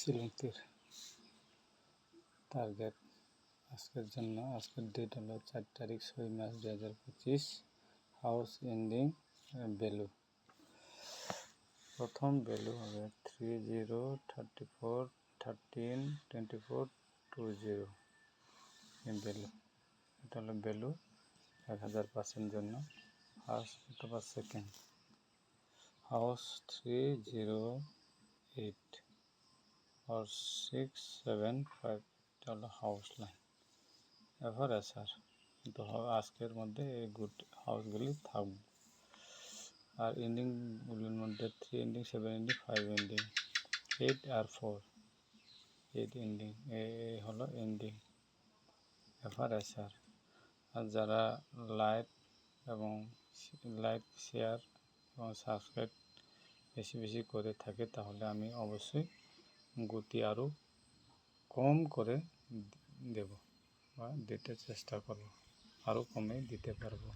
সিলুঙ্কির target আজকের জন্য। আজকের ডেট হলো 4 তারিখ 6 মার্চ 2025। হাউস এন্ডিং ভ্যালু, প্রথম ভ্যালু হবে 30 34 13 24 20 এই ভ্যালু। এটা হলো ভ্যালু 1000% জন্য। হাউস অথবা সেকেন্ড হাউস 308 or 675, এটা হলো হাউস লাইন। এভারেজার কিন্তু আজকের মধ্যে এই গুড হাউসগুলি থাকবে। আর এন্ডিংগুলির মধ্যে 3 এন্ডিং 7 এন্ডিং 5 এন্ডিং 8 আর 4 8 এন্ডিং এই হলো এন্ডিং এভারেজার। আর যারা লাইক শেয়ার এবং সাবস্ক্রাইব বেশি করে থাকে তাহলে আমি অবশ্যই গতি আরও কম করে দেব বা দিতে চেষ্টা করব, আরও কমে দিতে পারবো।